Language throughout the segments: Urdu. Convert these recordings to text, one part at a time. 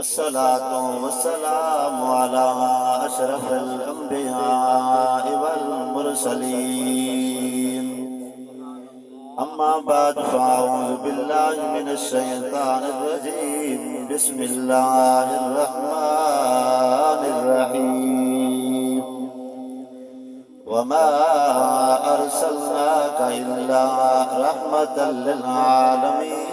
والصلاة والسلام على أشرف الأنبياء والمرسلين أما بعد فأعوذ بالله من الشيطان الرجيم بسم الله الرحمن الرحيم وما أرسلناك إلا رحمة للعالمين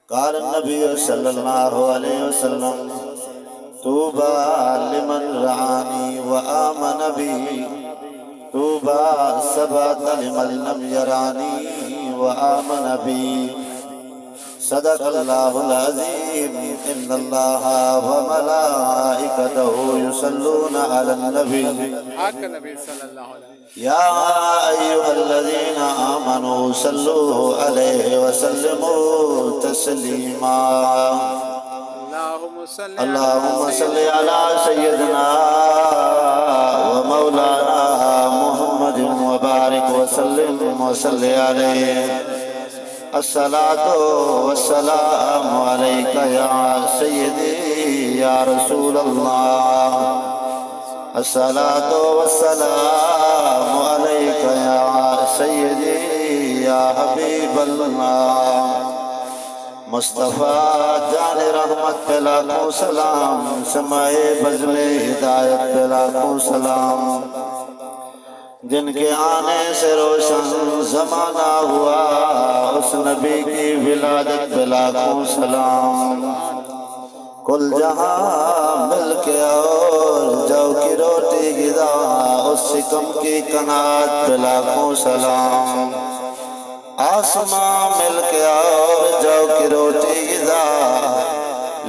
قال النبي صلى الله عليه وسلم طوبى لمن رعاني وآمن بي طوبى سبعة لمن لم يراني وآمن بي صدق الله العظيم إن الله وملائكته يصلون على النبي يا أيها الذين آمنوا صلوا عليه وسلموا تسليما اللهم صل على سيدنا ومولانا محمد وبارك وسلم وصل عليه الصلاة والسلام عليك يا سيدي يا رسول الله الصلاة والسلام عليك يا سيدي يا حبيب الله مصطفیٰ جان رحمت پہ لاکھوں سلام سمائے بزم ہدایت پہ لاکھوں سلام جن کے آنے سے روشن زمانہ ہوا اس نبی کی ولادت پہ لاکھوں سلام کل جہاں مل کے اور جو کی روٹی غذا اس سکم کی قناعت پہ لاکھوں سلام آسمان مل کے اور جو کی روٹی غذا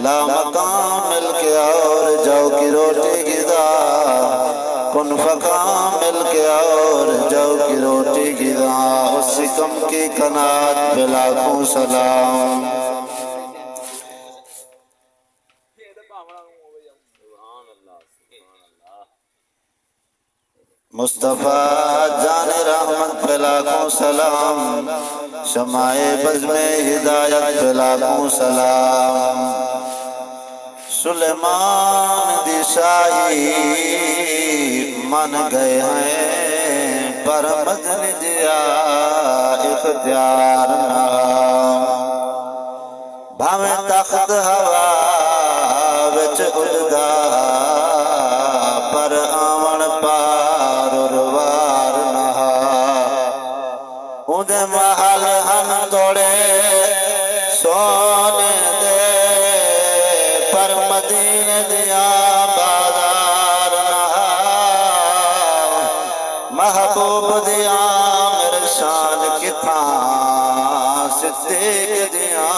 لامکان مل کے اور جو کی روٹی غذا کن فکان مل کے اور جو کی روٹی غذا اس سکم کی قناعت پہ لاکھوں سلام مصطفیٰ جان رحمت پہ لاکھوں سلام شمع بزم ہدایت پہ لاکھوں سلام سلیمان دی شاہی من گئے ہیں پر مدن دیا اختیار نہ بھاویں تخت ہوا وچ اڑدا پر آون پار روار نہ اودے محل ہم توڑے سونے دے پر مدینے دیا بازار نہ محبوب دیا میرے شان کی تھاں صدیق دیا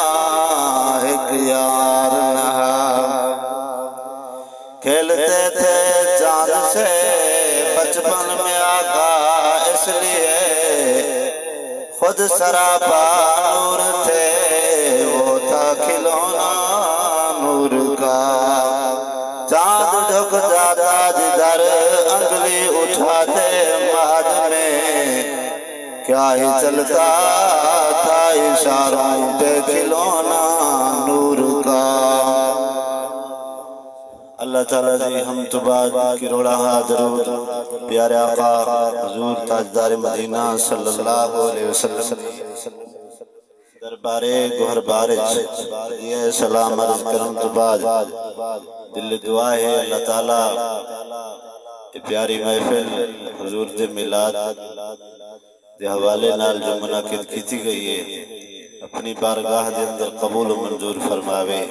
ایک یار نہ کھیلتے تھے چاند سے بچپن میں آقا اس لیے خود سراپا نور تھے وہ تھا کھلونا نور کا چاند جھک جاتا جدھر انگلی اٹھاتے مہد میں کیا ہی چلتا تھا اشاروں پہ کھلونا نور کا اللہ تعالیٰ جی ہم تو بعد کی روڑا درود پیارے آقا حضور تاجدار مدینہ صلی اللہ علیہ وسلم دربارے گوھر بارج یہ سلام عرض کرم تو بعد دل دعا ہے اللہ تعالیٰ پیاری محفل حضور دے میلاد دے حوالے نال جو منعقد کیتی گئی ہے اپنی بارگاہ دے اندر قبول و منظور فرماوے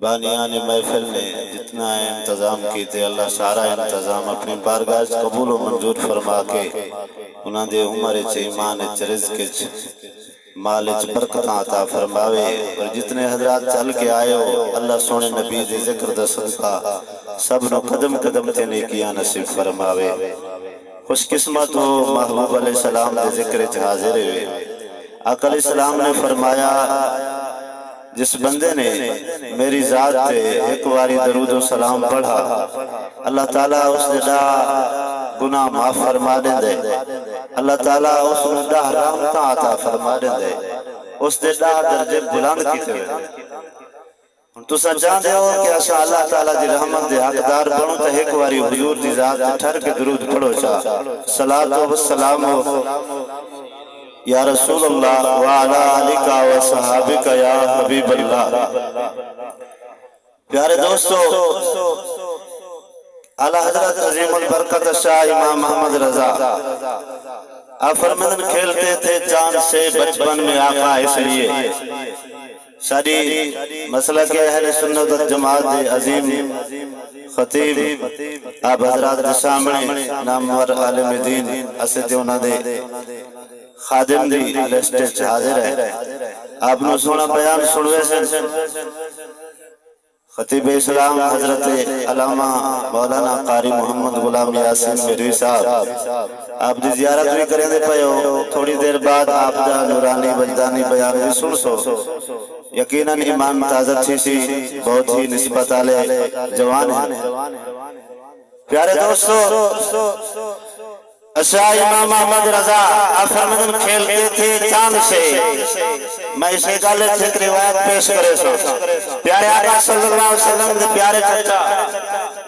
بانیان محفل نے جتنا انتظام کیتے اللہ سارا انتظام اپنی بارگاہ قبول و منظور فرما کے انہاں دے عمر چ ایمان چ رزق چ مال چ برکت عطا فرماوے اور جتنے حضرات چل کے آئے ہو اللہ سونے نبی دے ذکر دا صدقہ سب نو قدم قدم تے نیکیاں نصیب فرماوے خوش قسمت ہو محبوب علیہ السلام دے ذکر چ حاضر ہوئے آقا علیہ السلام نے فرمایا جس بندے نے میری ذات پہ ایک باری درود و سلام پڑھا اللہ تعالیٰ اس نے گناہ معاف فرما دے اللہ تعالیٰ اس نے رحمت عطا فرما دے اس دے 10 درجے بلند کیتے ہوئے تسا چاہتے ہو کہ اسا اللہ تعالیٰ دی رحمت دے حقدار بنو تے ایک واری حضور دی ذات تے ٹھر کے درود پڑھو چاہ صلاۃ و سلام یا رسول اللہ وعلی آلک و صحابک یا حبیب اللہ۔ پیارے دوستو، اعلی حضرت عظیم البرکت شاہ امام محمد رضا آپ فرمندن کھیلتے تھے چاند سے بچپن میں آقا، اس لیے ساری مسئلہ کے اہل سنت و جماعت دے عظیم خطیب آپ حضرات دے سامنے نامور عالم دین اسد انہاں دے خادم دی لسٹ حاضر ہے، آپ نے سونا بیان سنوے سے خطیب اسلام حضرت علامہ مولانا قاری محمد غلام یاسین میروی صاحب آپ دی زیارت بھی کریں دے پئے ہو، تھوڑی دیر بعد آپ دا نورانی وجدانی بیان بھی سن سو، یقیناً ایمان تازہ تھی سی، بہت ہی نسبت آلے جوان ہیں۔ پیارے دوستو، اشاہ امام محمد رضا آپ فرمندن کھیلتے تھے چاند سے، میں اسے گالے سے ایک روایت پیش کرے سو، پیارے آقا صلی اللہ علیہ وسلم دے پیارے چچا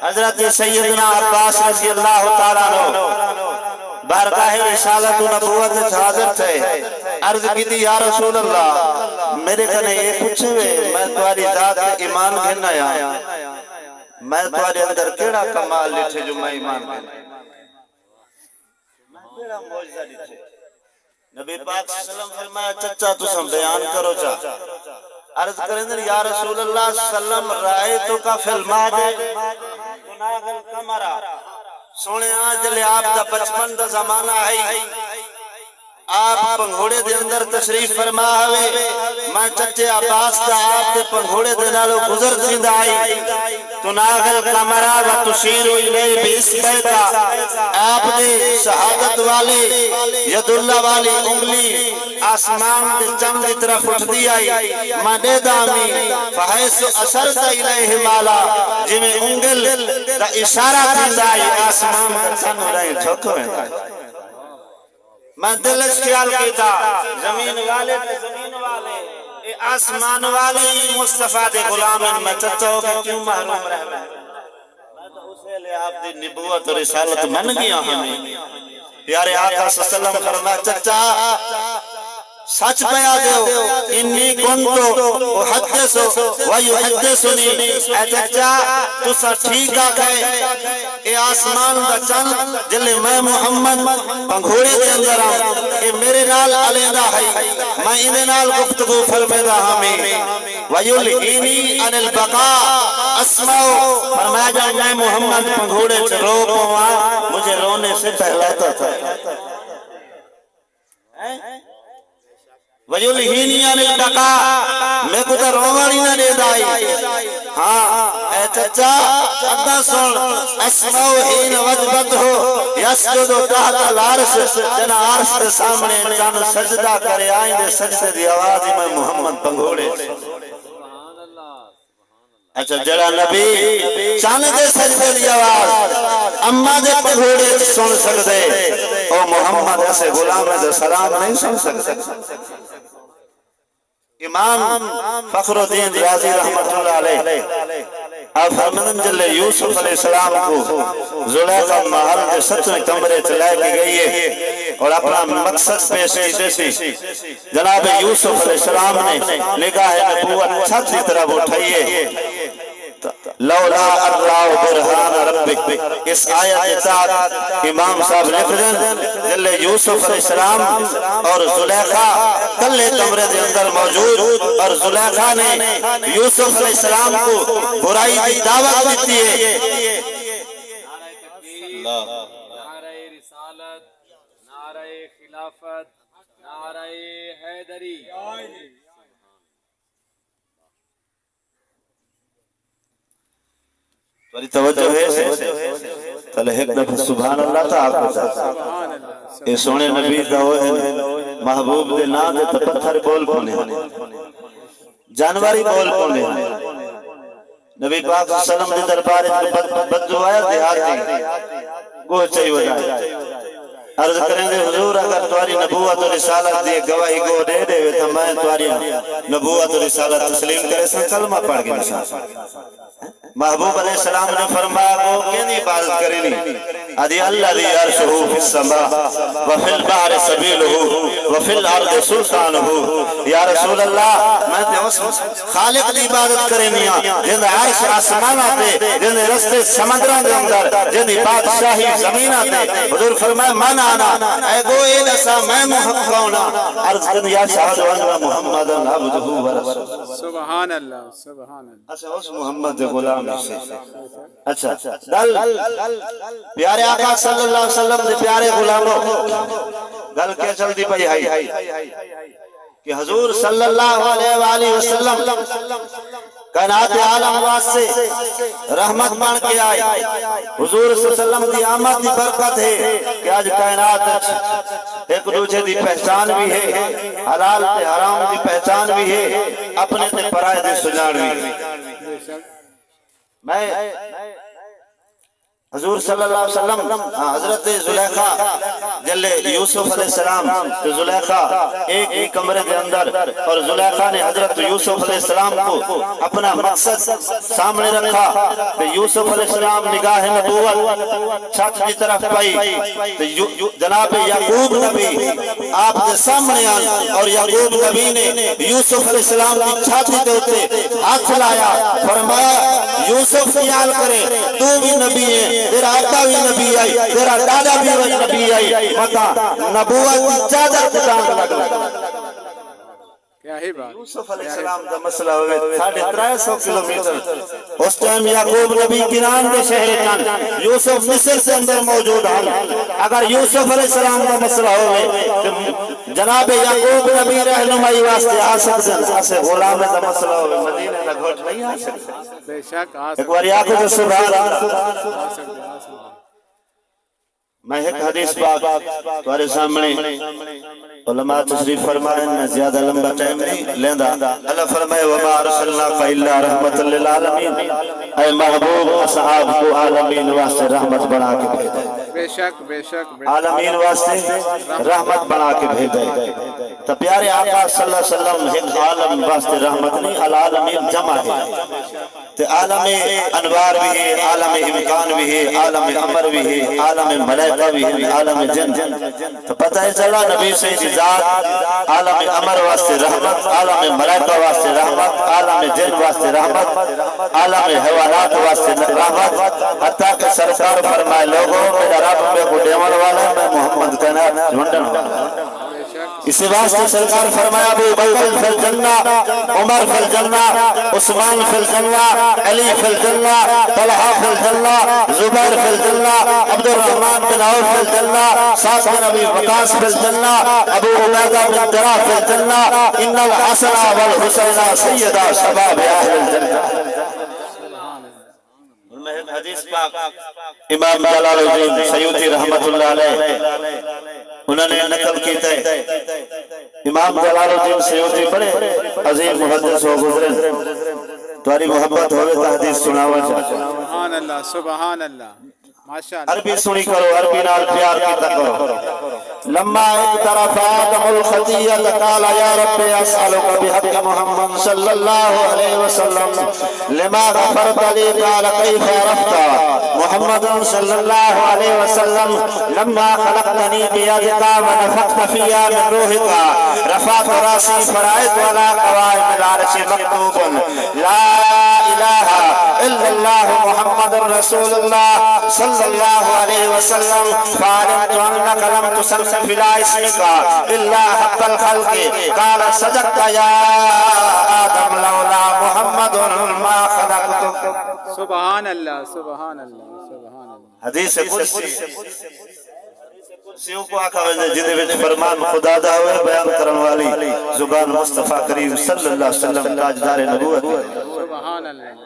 حضرت سیدنا عباس رضی اللہ تعالیٰ عنہ بارگاہ رسالت و نبوت حاضر تھے، عرض کی تھی یا رسول اللہ میرے کنے یہ پوچھے ہوئے میں تمہاری ذات ایمان گھننا یا میں تمہارے اندر کیڑا کمال لٹھے جو میں ایمان گھننا میرا موجزہ لٹھے۔ نبی پاک صلی اللہ علیہ وسلم فرمایا چچا تسم بیان کرو چاہ، عرض کریں یا رسول اللہ صلی اللہ علیہ وسلم رائے کا فی الماجے گناغل کمرہ، سونے آجلے آپ دا بچپن دا زمانہ ہے، آپ پنگھوڑے دے اندر تشریف فرما ہوئے، میں چچے عباس دا آپ دے پنگھوڑے دے نالو گزر زندہ آئی، تناغل کمرہ و تشیر الیہ باسمائکا، آپ دے شہادت والے ید اللہ والی انگلی آسمان دے چند دی طرف اٹھ دی آئی، میں دے دامی فحیث اشرت الیہ مالا جی میں انگل دا اشارہ دی آئی آسمان دا چند رہے جھوکو ہیں۔ میں دلش خیال کیتا زمین والے تے زمین والے آسمان والے مصطفیٰ دے غلام میں چچا ہو کہ کیوں محروم رہ میں تو اسے لئے آپ دی نبوت اور رسالت من گیا ہمیں۔ پیارے آقا صلی اللہ علیہ وسلم فرمایا چچا سچ بیا دیو انی کنتو احدثو ویحدثنی، اے چچا تو سا ٹھیک آکھے اے آسمان دا چند جلے میں محمد پنگھوڑے دے اندر آؤں، اے میرے نال علیندہ ہے، میں انہیں نال گفتگو فرمیدہ ہمیں ویلہینی عن البقاء اسمعو، فرمایا جا میں محمد پنگھوڑے سے رو پوا مجھے رونے سے پہلاتا تھا، ویلہینی عن البقاء میں کتا روانی نہ دے دائی، ہاں اے چچا ادھا سن اسمعو حین وجبت ہو یسجدو تحت العرش، جنا عرش دے سامنے جانو سجدہ کرے آئیں دے سجدے دی آوازی میں محمد پنگھوڑے۔ اچھا جڑا نبی چاند دے سجدے دی آواز اما دے پنگھوڑے سن سکتے، او محمد ایسے غلام دے سلام نہیں سن سکتے۔ امام فخر الدین ریاضی رحمت اللہ علیہ آپ فرمندن جلے یوسف علیہ السلام کو زلیخا محل کے 7ویں کمرے چلائے کی گئی ہے اور اپنا مقصد پیش کی تھی، جناب یوسف علیہ السلام نے نگاہ نبوت چھت کی طرف اٹھائیے، لولا اللہ برہان ربک، اس آیت تحت امام صاحب لکھ دیں جلے یوسف علیہ السلام اور زلیخا کلے کمرے دے اندر موجود، اور زلیخا نے یوسف علیہ السلام کو برائی کی دعوت دیتی ہے۔ نعرہ رسالت، نعرہ خلافت، نعرہ حیدری۔ بڑی توجہ ہے تلے ایک دفعہ سبحان اللہ تا آکھو اے سونے نبی دا ہوئے محبوب دے نا دے تا پتھر بول پونے جانواری بول پونے نبی پاک صلی اللہ علیہ وسلم دے دربار بد دعائے دیہات دی گوہ چاہی وجائے عرض کریں گے حضور اگر تمہاری نبوت و رسالت دی گواہی کو دے دے تو میں تمہاری نبوت و رسالت تسلیم کرے سن کلمہ پڑھ کے نشان محبوب علیہ السلام نے فرمایا وہ کینی عبادت کریں ادی اللہ دی عرشہ فی السماء وفی البحر سبیلہ وفی الارض سلطانہ یا رسول اللہ میں تے اس خالق دی عبادت کریں جن عرش آسمانہ تے جن رستے سمندران دے اندر جن بادشاہی زمینہ تے حضور فرمایا من آنا اے گو اے نسا میں محمد ہونا عرض کریں یا شہد ان محمد عبدہ ورسول سبحان اللہ سبحان اللہ اچھا اس محمد دے غلام سے اچھا دل پیارے آقا صلی اللہ علیہ وسلم دے پیارے غلاموں گل کیا چلتی پئی ہے کہ حضور صلی اللہ علیہ وآلہ وسلم کائنات عالم واسطے رحمت بن کے آئے حضور صلی اللہ علیہ وسلم دی آمد دی برکت ہے کہ آج کائنات ایک دوسرے دی پہچان بھی ہے حلال تے حرام دی پہچان بھی ہے اپنے تے پرائے دی سجان بھی ہے میں حضور صلی اللہ علیہ وسلم حضرت زلیخا جلے یوسف علیہ السلام تو زلیخا ایک ہی کمرے کے اندر اور زلیخا نے حضرت یوسف علیہ السلام کو اپنا مقصد سامنے رکھا کہ یوسف علیہ السلام نگاہ نبوت چھت کی طرف پائی جناب یعقوب نبی آپ کے سامنے آئے اور یعقوب نبی نے یوسف علیہ السلام کی چھاتی کے اوپر ہاتھ لایا فرمایا یوسف خیال کرے تو بھی نبی ہے تیرا آقا بھی نبی آئی تیرا دادا بھی نبی آئی مطا نبوت کی چادر کتان لگا کیا ہی بات یوسف علیہ السلام دا مسئلہ ہوئے 350 کلومیٹر اس ٹائم یعقوب نبی کنان دے شہر چاند یوسف مصر سے اندر موجود ہیں اگر یوسف علیہ السلام دا مسئلہ ہوئے جناب یعقوب نبی رہنمائی واسطے آ سکتے ہیں غلام دا مسئلہ ہوئے مدینہ دا گھوٹ نہیں آ سکتے بے شک ایک باری آکھو جو سبحان میں ایک حدیث پاک تمہارے سامنے علماء تشریف فرمائیں میں زیادہ لمبا ٹائم نہیں لیندہ اللہ فرمائے وَمَا أَرْسَلْنَاكَ إِلَّا رَحْمَةً لِلْعَالَمِينَ اے محبوب اصحاب کو عالمین واسطے رحمت بنا کے بھیجے بے شک بے شک عالمین واسطے رحمت بنا کے بھیجے تو پیارے آقا صلی اللہ علیہ وسلم ایک عالم واسطے رحمت نہیں العالمین جمع ہے تو عالم انوار بھی ہے عالم امکان بھی ہے عالم امر بھی ہے عالم ملائکہ بھی ہے عالم جن تو پتہ ہے چلا نبی سے ذات عالم امر واسطے رحمت عالم ملائکہ واسطے رحمت عالم جن واسطے رحمت عالم حیوانات واسطے رحمت حتیٰ کہ سرکار فرمائے لوگوں میرا رب میں کو دیوان والا میں محمد کہنا جھنڈن والا اسی واسطے سرکار فرمایا ابو بکر فی الجنہ عمر فی الجنہ عثمان فی الجنہ علی فی الجنہ طلحہ فی الجنہ زبیر فی الجنہ عبد الرحمن بن عوف فی الجنہ سعد بن ابی وقاص فی الجنہ ابو عبیدہ بن جراح فی الجنہ ان الحسن والحسین سیدہ شباب اہل الجنہ حدیث پاک امام جلال الدین سیوطی رحمت اللہ علیہ انہوں نے نقل کیتا ہے امام جلال الدین سیوطی بڑے عظیم محدث ہو گزرے تمہاری محبت ہوئے تو حدیث سناوا چاہتا سبحان اللہ سبحان اللہ ماشاءاللہ عربی سنی کرو عربی نال پیار کیتا کرو لما اقترف آدم الخطیہ قال یا رب اسألک بحق محمد صلی اللہ علیہ وسلم لما غفرت لی قال کیف عرفت محمد صلی اللہ علیہ وسلم لما خلقتنی بیدک ونفخت فیہا من روحک رفعت راسی فرائت ولا قوائم العرش مکتوب لا الہ الا اللہ محمد رسول اللہ صلی اللہ علیہ وسلم فعلمت انک لم تسمى فلا اسمك الا حق الخلق قال صدقت یا آدم لولا محمد ما خلقتك سبحان اللہ سبحان اللہ سبحان اللہ حدیث قدسی سیوں کو آقا وجہ جنہیں وچ فرمان خدا دا ہوئے بیان کرن والی زبان مصطفیٰ کریم صلی اللہ علیہ وسلم تاجدار نبوت سبحان اللہ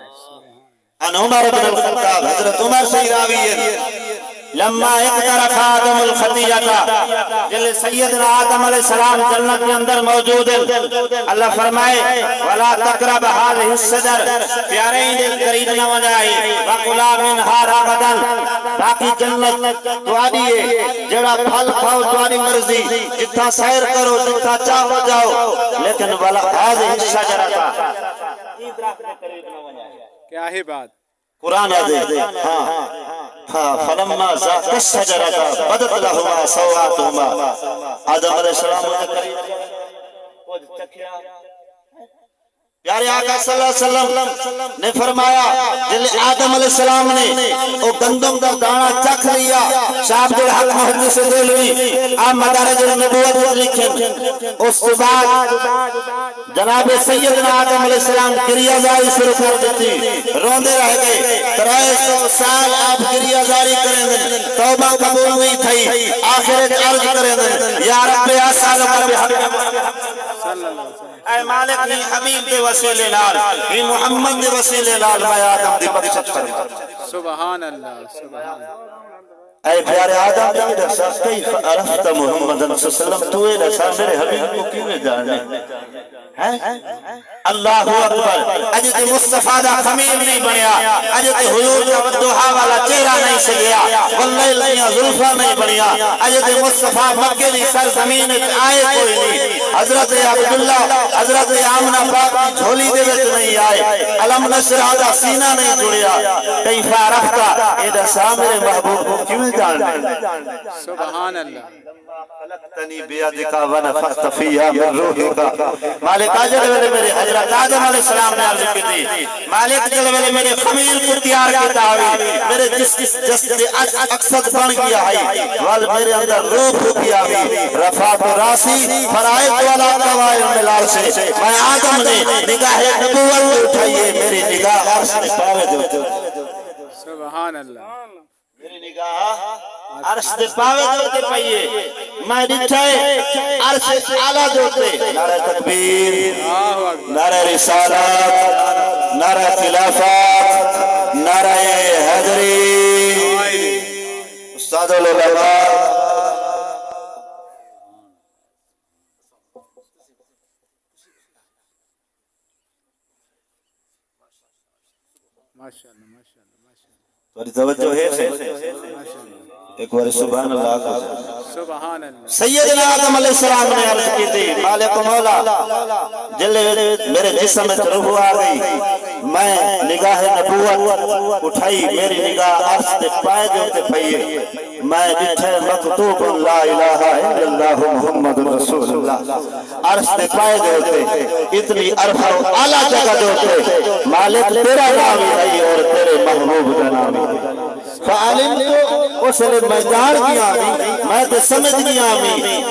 ان عمر بن الخطاب حضرت عمر سے راوی ہے لما اقترف آدم الخطیئۃ، جل سیدنا آدم علیہ السلام جنت کے اندر موجود ہیں، اللہ فرمائے وَلَا تَقْرَبْ هَٰذِهِ الشَّجَرَ، پیارے دل قریب نہ ہو جائے، وَكُلَا مِنْهَا رَغَدًا، باقی جنت تواڈی ہے، جڑا پھل کھاؤ تواڈی مرضی، جتھا سیر کرو جتھا چاہو جاؤ، لیکن وَلَا هَٰذِهِ الشَّجَرَةَ، درخت کے قریب نہ ہو جائے۔ کیا ہے بات؟ قرآن دے ہاں فلما ذاق الشجرۃ بدت لهما سوآتهما، آدم علیہ السلام نے قریب کچھ چکھیا، پیارے آقا صلی اللہ علیہ وسلم نے فرمایا جل آدم علیہ السلام نے وہ گندم کا دانہ چکھ لیا، شاہ عبد الحق محدث دہلوی آپ مدارج النبوت لکھیں، اس کے بعد جناب سیدنا آدم علیہ السلام گریہ زاری شروع کر دیتی، روندے رہ گئے، 300 سال آپ گریہ زاری کریں دیں، توبہ قبول نہیں تھی، آخرت عرض کریں دیں یا رب آسال رب اے مالک نی حبیب دے وسیلے نال، اے محمد دے وسیلے نال میں آدم دی بخشش کروں۔ سبحان اللہ سبحان اللہ۔ اے پیارے آدم دی رسا کیف عرفت محمد صلی اللہ علیہ وسلم، تو اے رسا میرے حبیب کو کیوں جاننے؟ اللہ اکبر، اج تے مصطفیٰ دا خمیر نہیں بنیا، اج تے حضور دا ودوہا والا چہرہ نہیں سجیا، واللیل دیاں زلفاں نہیں بنیا، اج تے مصطفیٰ مکے دی سرزمین آئے کوئی نہیں، حضرت عبداللہ حضرت آمنہ پاک کی جھولی دے وچ نہیں آئے، علم نشرح دا سینہ نہیں جڑیا، کیف عرفت، اے دسا میرے محبوب کو کیوں جاننے؟ سبحان اللہ۔ خلقتنی بیدک ونفخت فیہا من روحک، مالک آجر ویلے میرے حضرت آدم علیہ السلام نے عرض کی تھی، مالک جل ویلے میرے خمیر کو تیار کیتا ہوئی، میرے جسد اقصد بن گیا ہے، وال میرے اندر روح ہو گیا ہے، رفعت راسی فرائض والا قوائر ملال سے، میں آدم نے نگاہ نبوت اٹھائیے، میری نگاہ عرش میں پاوے دو، سبحان اللہ، میری نگاہ عرش دے پاوے دوتے پائیے، میں ڈٹھائے عرش اعلیٰ دوتے، نعرہ تکبیر، نعرہ رسالت، نعرہ خلافت، نعرہ حیدری، استاد العلماء، ماشاءاللہ ماشاءاللہ ماشاءاللہ، توری توجہ ہے ایک بار سبحان اللہ کو سبحان اللہ۔ سیدنا آدم علیہ السلام نے عرض کی تھی، مالک مولا جل میرے جسم میں روح آ گئی، میں نگاہ نبوت اٹھائی، میری نگاہ عرش تے پائے دیتے پئیے، میں ڈٹھے مکتوب لا الہ الا اللہ محمد رسول اللہ، عرش تے پائے دیتے، اتنی عرفہ و اعلیٰ جگہ دیتے، مالک تیرا نام ہے اور تیرے محبوب کا نام ہے، فعلم تو اس نے میدان کیا میں تو سمجھ گیا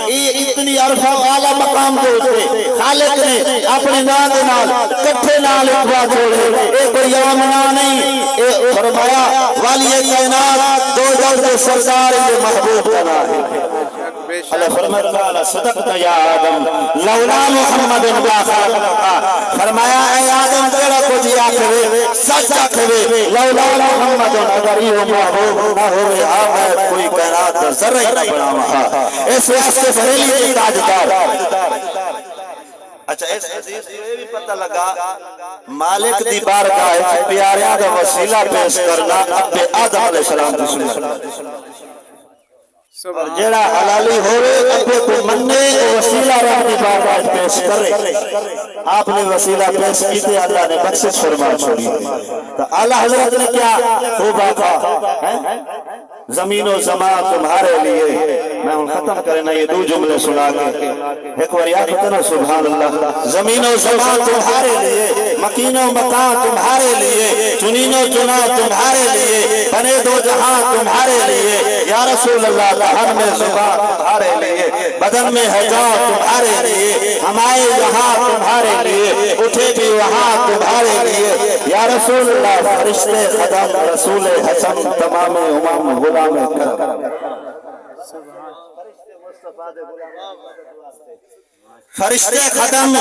یہ اتنی عرفہ و اعلیٰ مقام دیتے، خالق نے اپنے نام نال کٹھے نال اٹھوا چھوڑے، اے کوئی عام نام نہیں، اے فرمایا والی کائنات دو جلد سردار یہ محبوب کا نام ہے، اللہ فرمایا صدقت یا آدم لولا محمد لا خلقک، فرمایا اے آدم تیرا کچھ آکھوے سچ آکھوے، لولا محمد اگر یہ محبوب نہ ہوئے میں کوئی کائنات ذرہ ہی نہ بناواں، اس واسطے بریلی کے تاجدار۔ اچھا اس حدیث سے یہ بھی پتہ لگا مالک دی بارگاہ ہے پیاریاں دا وسیلہ پیش کرنا اب آدم علیہ السلام دی سنت، اور جڑا حلالی ہوئے اپنے کو مننے وسیلہ رب دی بارگاہ پیش کرے، آپ نے وسیلہ پیش کیتے اللہ نے بخشش فرما چھوڑی، تو اعلیٰ حضرت نے کیا خوب آقا زمین و زمان تمہارے لیے، میں ان ختم کرنا یہ دو جملے سنا کے ایک بار یاد کرنا سبحان اللہ، زمین و زمان تمہارے لیے، مکین و مکان تمہارے لیے، چنین و چنا تمہارے لیے، بنے دو جہاں تمہارے لیے، یا رسول اللہ دہن میں زبان تمہارے لیے، بدن میں ہے جان تمہارے لیے، ہمارے یہاں تمہارے لیے، اٹھے بھی وہاں تمہارے لیے، یا رسول اللہ فرشتے خدم رسول حسن تمام امام غلام کرم، فرشتے خدم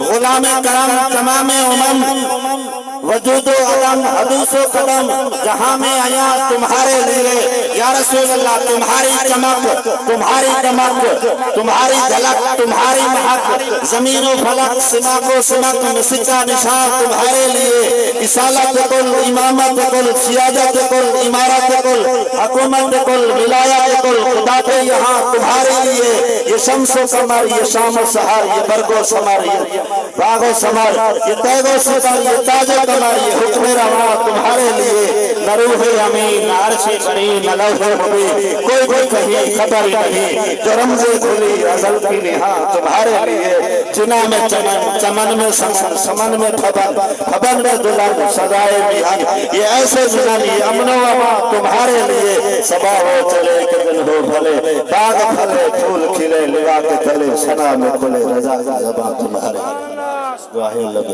غلام کرم تمام امم وجود و عدم حدوث و قدم جہاں میں آیا تمہارے لیے یا رسول اللہ تمہاری چمک تمہاری دمک تمہاری جھلک تمہاری مہک زمین و فلک سماک و سمک مسجہ نشان تمہارے لیے رسالت کل امامت کل سیادت کل امارت کل حکومت کل ولایت کل خدا پہ یہاں تمہارے لیے یہ شمس و قمر یہ شام و سحر یہ برگ و ثمر یہ باغ و ثمر یہ تیغ و ستر یہ تاج و کمر یہ حکم رواں تمہارے لیے نہ روح امین نہ عرش کریم نہ لوح مبین کوئی کہیں خبر نہیں جو رمز کھلی ازل کی نہا تمہارے لیے جنا میں چمن چمن میں سمن سمن میں پھبن پھبن میں دلہن سزائے میہن یہ ایسے دلہن یہ امن و امان تمہارے لیے صبح ہو چلے کہ دن ہو بھلے باغ پھلے پھول کھلے لوا کے تلے سنا میں کھلے رضا کی زبان تمہارے دعائے اللہ